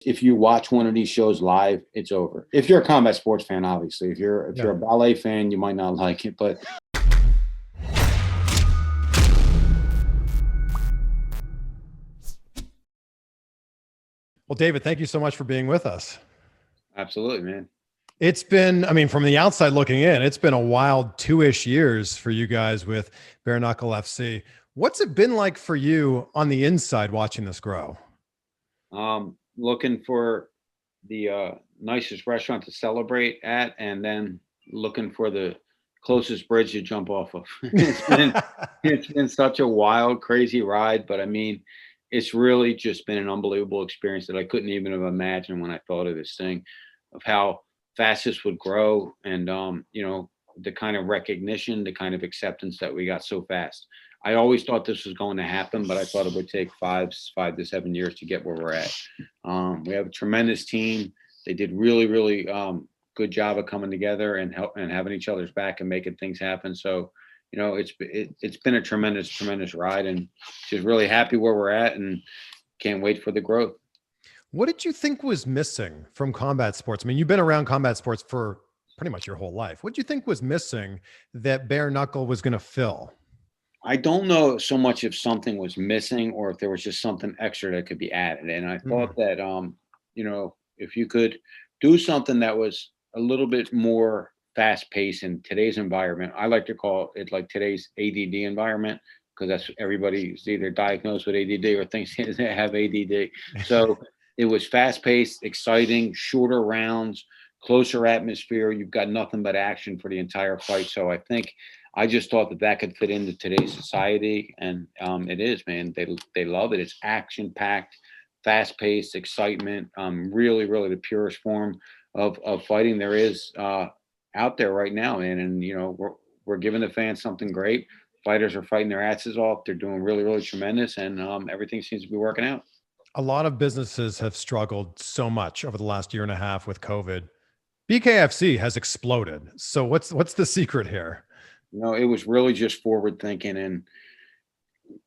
If you watch one of these shows live, it's over. If you're a combat sports fan, obviously. If you're a ballet fan, you might not like it, but Well, David, thank you so much for being with us. absolutely, man. It's been, I mean, from the outside looking in, it's been a wild 2-ish years for you guys with Bare Knuckle FC. What's it been like for you on the inside watching this grow? Looking for the nicest restaurant to celebrate at, and then looking for the closest bridge to jump off of. It's been such a wild, crazy ride, but I mean, it's really just been an unbelievable experience that I couldn't even have imagined when I thought of this thing, of how fast this would grow, and the kind of recognition, the kind of acceptance that we got so fast. I always thought this was going to happen, but I thought it would take 5 to 7 years to get where we're at. We have a tremendous team. They did really, really good job of coming together and having each other's back and making things happen. So, it's been a tremendous, tremendous ride, and just really happy where we're at, and can't wait for the growth. What did you think was missing from combat sports? I mean, you've been around combat sports for pretty much your whole life. What did you think was missing that Bare Knuckle was going to fill? I don't know so much if something was missing or if there was just something extra that could be added. And I thought that, if you could do something that was a little bit more fast paced in today's environment, I like to call it like today's ADD environment, because that's everybody's either diagnosed with ADD or thinks they have ADD. So it was fast paced, exciting, shorter rounds, closer atmosphere. You've got nothing but action for the entire fight. So I just thought that could fit into today's society, and it is, man. They love it. It's action packed, fast paced, excitement. Really, really the purest form of fighting there is out there right now, man. And we're giving the fans something great. Fighters are fighting their asses off. They're doing really, really tremendous, and everything seems to be working out. A lot of businesses have struggled so much over the last year and a half with COVID. BKFC has exploded. So what's the secret here? It was really just forward thinking, and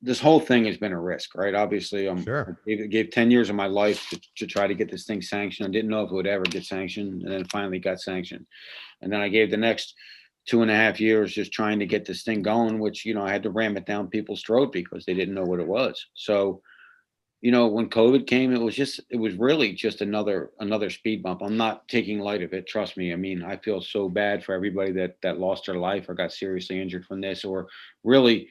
this whole thing has been a risk, right? Obviously, Sure. I gave 10 years of my life to try to get this thing sanctioned. I didn't know if it would ever get sanctioned, and then finally got sanctioned. And then I gave the next 2.5 years just trying to get this thing going, which, I had to ram it down people's throat because they didn't know what it was. So, when COVID came, it was really just another speed bump. I'm not taking light of it. Trust me. I mean, I feel so bad for everybody that lost their life or got seriously injured from this, or really,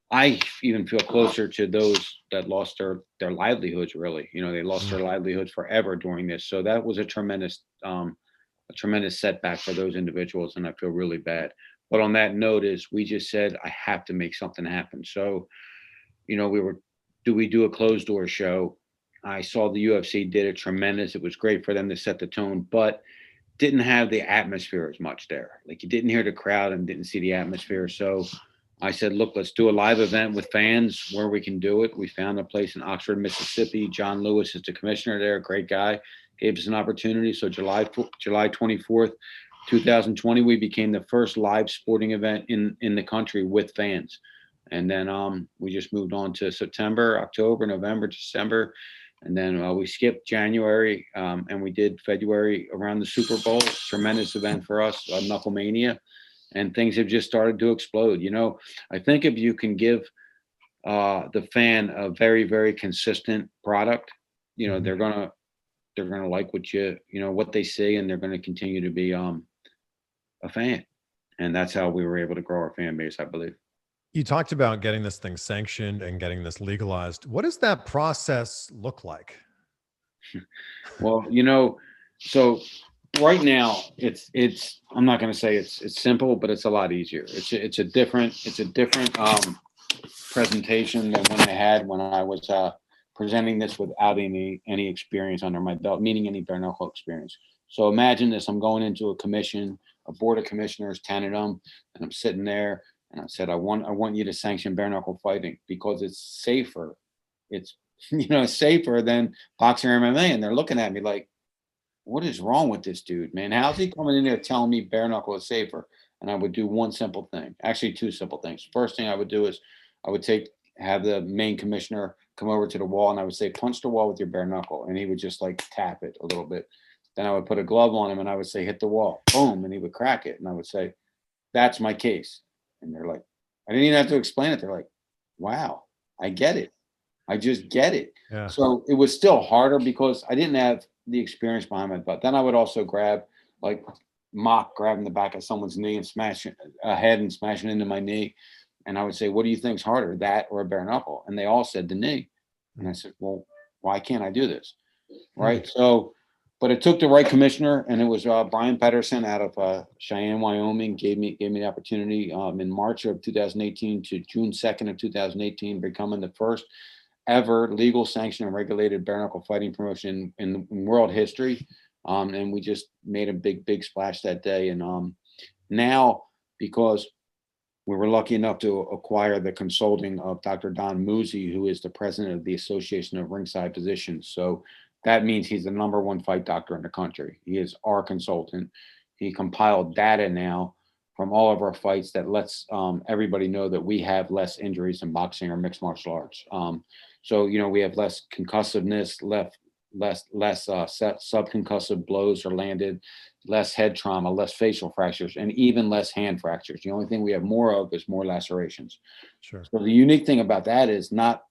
I even feel closer to those that lost their livelihoods. Really, they lost their livelihoods forever during this. So that was a tremendous setback for those individuals, and I feel really bad. But on that note, is we just said I have to make something happen. So, do we do a closed door show? I saw the UFC did it tremendous. It was great for them to set the tone, but didn't have the atmosphere as much there. Like, you didn't hear the crowd and didn't see the atmosphere. So I said, look, let's do a live event with fans where we can do it. We found a place in Oxford, Mississippi. John Lewis is the commissioner there, a great guy, gave us an opportunity. So July 24th, 2020, we became the first live sporting event in the country with fans. And then we just moved on to September, October, November, December. And then we skipped January, and we did February around the Super Bowl. Tremendous event for us, Knucklemania. And things have just started to explode. I think if you can give the fan a very, very consistent product, they're gonna like what they see, and they're gonna continue to be a fan. And that's how we were able to grow our fan base, I believe. You talked about getting this thing sanctioned and getting this legalized. What does that process look like? Well, so right now it's I'm not going to say it's simple, but it's a lot easier. It's a different presentation than when I had when I was presenting this without any experience under my belt, meaning any bare knuckle experience. So imagine this: I'm going into a board of commissioners, 10 of them, and I'm sitting there, and I said, I want you to sanction bare knuckle fighting because it's safer. It's safer than boxing or MMA, and they're looking at me like, what is wrong with this dude, man? How's he coming in there telling me bare knuckle is safer? And I would do one simple thing, actually two simple things. First thing I would do is I would have the main commissioner come over to the wall and I would say, punch the wall with your bare knuckle. And he would just like tap it a little bit. Then I would put a glove on him and I would say, hit the wall, boom. And he would crack it. And I would say, that's my case. And they're like, I didn't even have to explain it. They're like, wow, I get it. I just get it. Yeah. So it was still harder because I didn't have the experience behind my butt. Then I would also grab, like, grabbing the back of someone's knee and smashing a head and smashing into my knee. And I would say, what do you think's harder, that or a bare knuckle? And they all said the knee. And I said, well, why can't I do this? Right. So, but it took the right commissioner, and it was Brian Pedersen out of Cheyenne, Wyoming, gave me the opportunity in March of 2018 to June 2nd of 2018, becoming the first ever legal, sanctioned, and regulated bare knuckle fighting promotion in world history. And we just made a big splash that day. And now, because we were lucky enough to acquire the consulting of Dr. Don Musi, who is the president of the Association of Ringside Physicians. So that means he's the #1 fight doctor in the country. He is our consultant. He compiled data now from all of our fights that lets everybody know that we have less injuries in boxing or mixed martial arts. So, we have less concussiveness, less subconcussive blows are landed, less head trauma, less facial fractures, and even less hand fractures. The only thing we have more of is more lacerations. Sure. So the unique thing about that is not,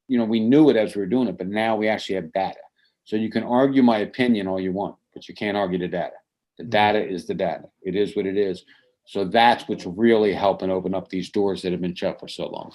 we knew it as we were doing it, but now we actually have data. So you can argue my opinion all you want, but you can't argue the data. The data is the data. It is what it is. So that's what's really helping open up these doors that have been shut for so long.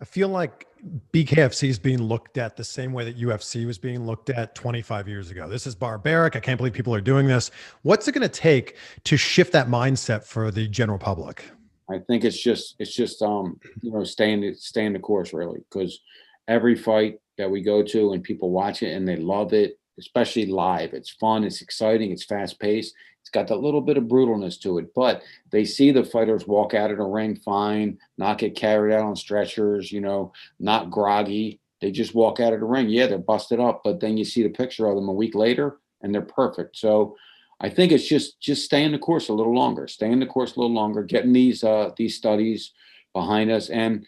I feel like BKFC is being looked at the same way that UFC was being looked at 25 years ago. This is barbaric. I can't believe people are doing this. What's it going to take to shift that mindset for the general public? I think it's just staying the course, really, because every fight that we go to and people watch it and they love it, especially live. It's fun, it's exciting, it's fast paced. It's got that little bit of brutalness to it, but they see the fighters walk out of the ring fine, not get carried out on stretchers, not groggy. They just walk out of the ring. Yeah, they're busted up, but then you see the picture of them a week later and they're perfect. So I think it's just staying the course a little longer, getting these studies behind us. And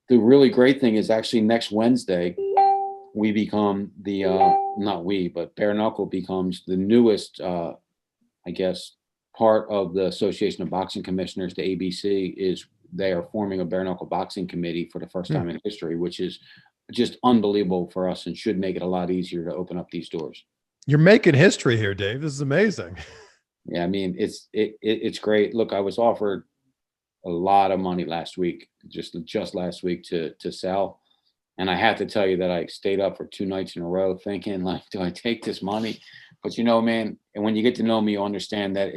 the really great thing is actually next Wednesday, we become but Bare Knuckle becomes the newest, part of the Association of Boxing Commissioners, the ABC, is they are forming a Bare Knuckle Boxing Committee for the first time in history, which is just unbelievable for us and should make it a lot easier to open up these doors. You're making history here, Dave. This is amazing. Yeah, I mean, it's great. Look, I was offered a lot of money last week, just last week to sell. And I have to tell you that I stayed up for 2 nights in a row thinking, like, do I take this money? But man, and when you get to know me, you understand that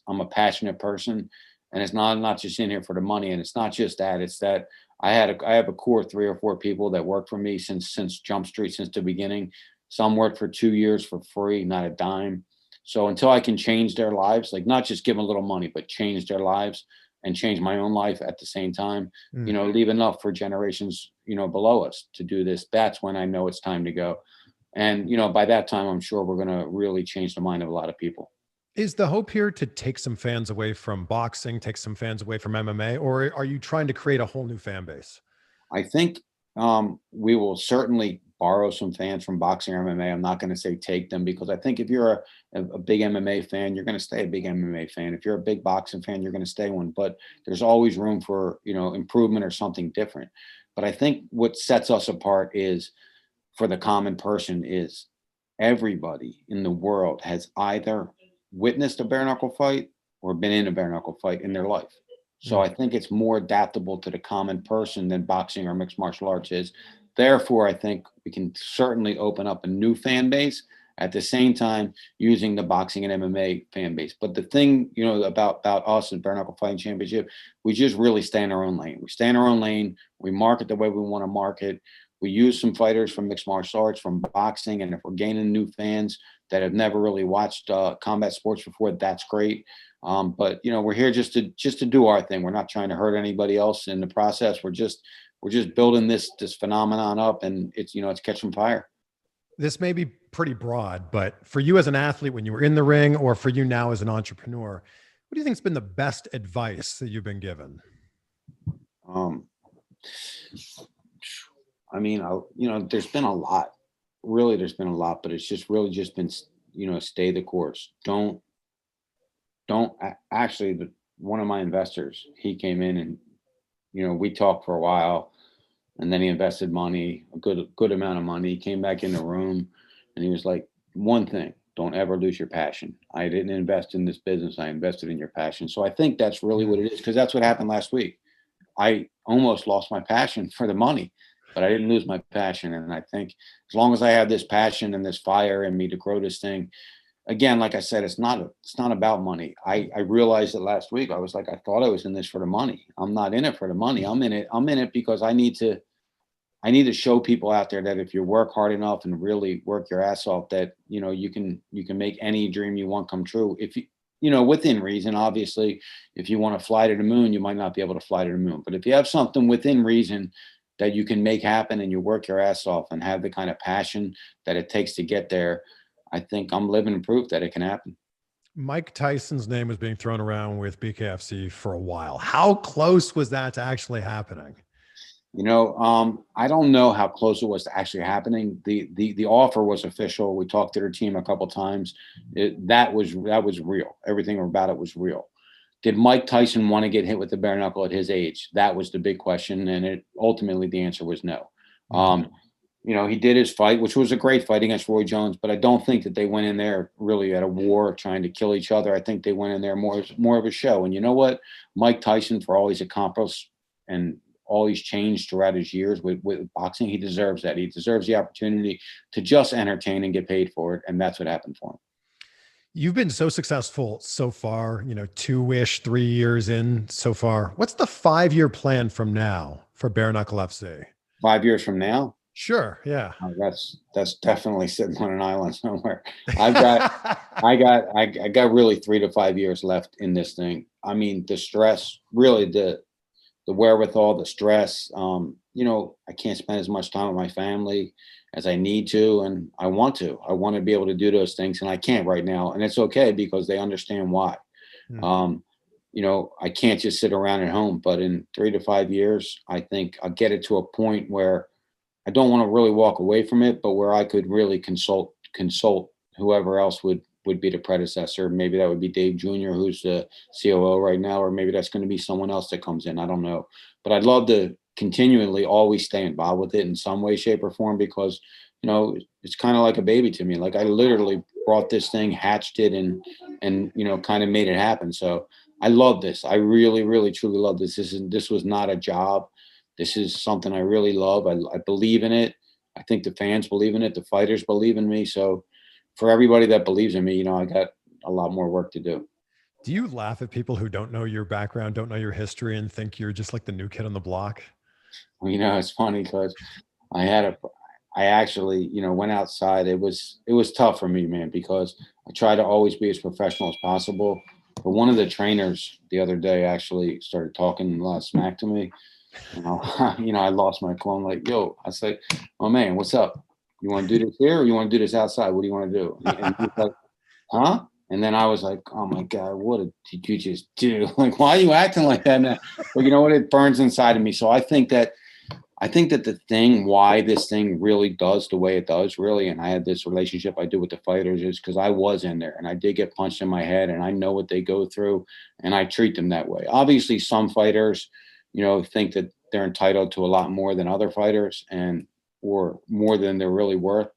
I'm a passionate person, and it's not just in here for the money. And it's not just that, it's that I have a core 3 or 4 people that work for me since Jump Street, since the beginning. Some worked for 2 years for free, not a dime. So until I can change their lives, like not just give them a little money, but change their lives and change my own life at the same time, leave enough for generations, below us to do this. That's when I know it's time to go. And, by that time, I'm sure we're going to really change the mind of a lot of people. Is the hope here to take some fans away from boxing, take some fans away from MMA, or are you trying to create a whole new fan base? I think we will certainly borrow some fans from boxing or MMA. I'm not going to say take them, because I think if you're a big MMA fan, you're going to stay a big MMA fan. If you're a big boxing fan, you're going to stay one. But there's always room for, improvement or something different. But I think what sets us apart is, for the common person, is everybody in the world has either witnessed a bare knuckle fight or been in a bare knuckle fight in their life. So I think it's more adaptable to the common person than boxing or mixed martial arts is. Therefore, I think we can certainly open up a new fan base, at the same time using the boxing and MMA fan base. But the thing, about us and Bare Knuckle Fighting Championship, we just really stay in our own lane. We stay in our own lane. We market the way we want to market. We use some fighters from mixed martial arts, from boxing, and if we're gaining new fans that have never really watched combat sports before, that's great. But we're here just to do our thing. We're not trying to hurt anybody else in the process. We're just building this phenomenon up, and it's catching fire. This may be pretty broad, but for you as an athlete, when you were in the ring, or for you now as an entrepreneur, what do you think has been the best advice that you've been given? I mean, there's been a lot. Really, there's been a lot, but it's just really just been, stay the course. Actually, one of my investors, he came in and, we talked for a while, and then he invested money, a good amount of money. He came back in the room and he was like, one thing, don't ever lose your passion. I didn't invest in this business. I invested in your passion. So I think that's really what it is, because that's what happened last week. I almost lost my passion for the money, but I didn't lose my passion. And I think as long as I have this passion and this fire in me to grow this thing, again, like I said, it's not about money. I realized that last week. I was like, I thought I was in this for the money. I'm not in it for the money. I'm in it because I need to show people out there that if you work hard enough and really work your ass off, that you can make any dream you want come true. If within reason. Obviously, if you want to fly to the moon, you might not be able to fly to the moon. But if you have something within reason that you can make happen, and you work your ass off and have the kind of passion that it takes to get there, I think I'm living proof that it can happen. Mike Tyson's name was being thrown around with BKFC for a while. How close was that to actually happening? I don't know how close it was to actually happening. The offer was official. We talked to their team a couple times. That was real. Everything about it was real. Did Mike Tyson want to get hit with the bare knuckle at his age? That was the big question, and ultimately the answer was no. He did his fight, which was a great fight against Roy Jones, but I don't think that they went in there really at a war trying to kill each other. I think they went in there more of a show. And you know what? Mike Tyson, for all he's accomplished and all he's changed throughout his years with boxing, he deserves that. He deserves the opportunity to just entertain and get paid for it. And that's what happened for him. You've been so successful so far, 2-ish, 3 years in so far. What's the 5-year plan from now for Bare Knuckle FC? 5 years from now? Sure. Yeah. That's definitely sitting on an island somewhere. I got really 3 to 5 years left in this thing. I mean, the stress, really the wherewithal, the stress. I can't spend as much time with my family as I need to, and I want to. I want to be able to do those things, and I can't right now, and it's okay because they understand why. I can't just sit around at home. But in 3 to 5 years, I think I'll get it to a point where I don't want to really walk away from it, but where I could really consult whoever else would be the predecessor. Maybe that would be Dave Jr., who's the COO right now, or maybe that's going to be someone else that comes in. I don't know. But I'd love to continually always stay involved with it in some way, shape, or form, because, it's kind of like a baby to me. Like, I literally brought this thing, hatched it, and kind of made it happen. So I love this. I really, really, truly love this. This was not a job. This is something I really love. I believe in it. I think the fans believe in it. The fighters believe in me. So for everybody that believes in me, I got a lot more work to do. Do you laugh at people who don't know your background, don't know your history, and think you're just like the new kid on the block? Well, it's funny because I actually, went outside. It was tough for me, man, because I try to always be as professional as possible. But one of the trainers the other day actually started talking a lot of smack to me. I lost my cool. I'm like, yo, I say, oh man, what's up? You want to do this here, or you want to do this outside? What do you want to do? And he's like, huh? And then I was like, oh my God, what did you just do? Like, why are you acting like that now? But you know what? It burns inside of me. So I think that the thing, why this thing really does the way it does, really, and I had this relationship I do with the fighters, is because I was in there and I did get punched in my head, and I know what they go through, and I treat them that way. Obviously, some fighters, think that they're entitled to a lot more than other fighters, or more than they're really worth.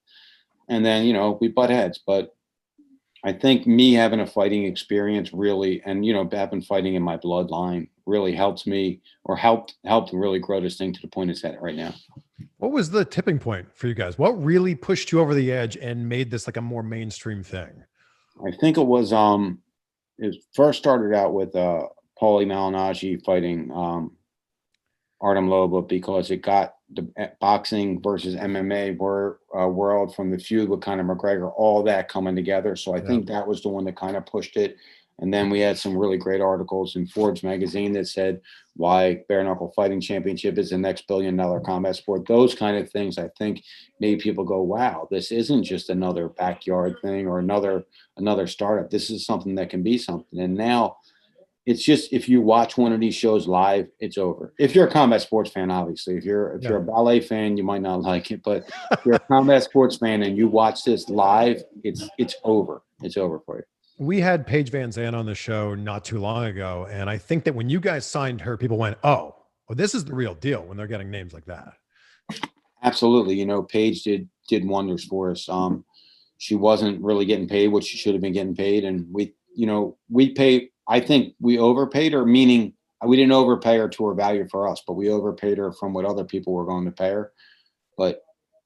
And then, we butt heads. But I think me having a fighting experience really, and, I've been fighting in my bloodline, really helps me, or helped really grow this thing to the point it's at right now. What was the tipping point for you guys? What really pushed you over the edge and made this like a more mainstream thing? I think it was, it first started out with Paulie Malignaggi fighting Artem Loba, because it got the boxing versus MMA world, from the feud with Conor McGregor, all that coming together. So I think that was the one that kind of pushed it. And then we had some really great articles in Forbes magazine that said why Bare Knuckle Fighting Championship is the next billion-dollar combat sport. Those kind of things, I think, made people go, wow, this isn't just another backyard thing or another startup. This is something that can be something. And now, it's just, if you watch one of these shows live, it's over. If you're a combat sports fan, obviously. If you're Yeah. a ballet fan, you might not like it, but if you're a combat sports fan and you watch this live, it's over. It's over for you. We had Paige VanZant on the show not too long ago, and I think that when you guys signed her, people went, "Oh, well, this is the real deal." When they're getting names like that. Absolutely. You know, Paige did wonders for us. She wasn't really getting paid what she should have been getting paid, and we pay. I think we overpaid her, meaning we didn't overpay her to her value for us, but we overpaid her from what other people were going to pay her. But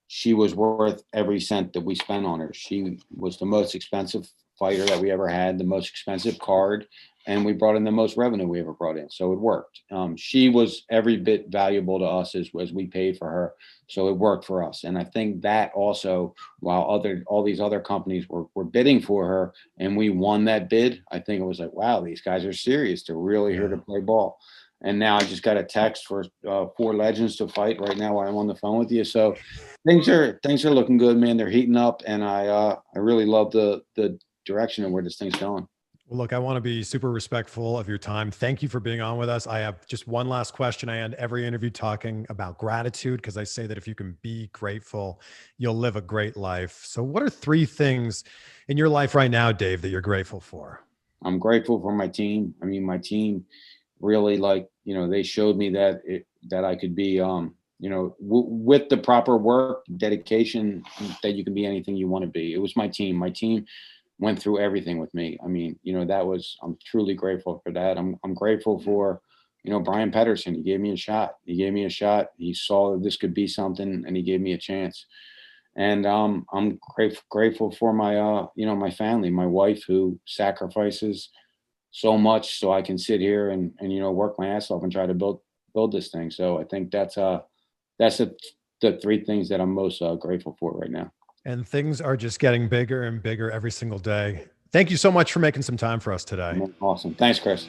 she was worth every cent that we spent on her. She was the most expensive fighter that we ever had, the most expensive card, and we brought in the most revenue we ever brought in. So it worked. She was every bit valuable to us as we paid for her. So it worked for us. And I think that also, while all these other companies were bidding for her and we won that bid, I think it was like, wow, these guys are serious. They're really here to play ball. And now I just got a text for 4 legends to fight right now while I'm on the phone with you. So things are looking good, man. They're heating up, and I really love the direction of where this thing's going. Well, look, I want to be super respectful of your time. Thank you for being on with us. I have just one last question. I end every interview talking about gratitude, because I say that if you can be grateful, you'll live a great life. So what are 3 things in your life right now, Dave, that you're grateful for? I'm grateful for my team. I mean, my team really, they showed me that I could be, with the proper work, dedication, that you can be anything you want to be. It was my team. My team went through everything with me. I mean, I'm truly grateful for that. I'm grateful for, Brian Pedersen. He gave me a shot. He saw that this could be something, and he gave me a chance. And I'm grateful for my, my family, my wife, who sacrifices so much so I can sit here and work my ass off and try to build this thing. So I think that's the 3 things that I'm most grateful for right now. And things are just getting bigger and bigger every single day. Thank you so much for making some time for us today. Awesome. Thanks, Chris.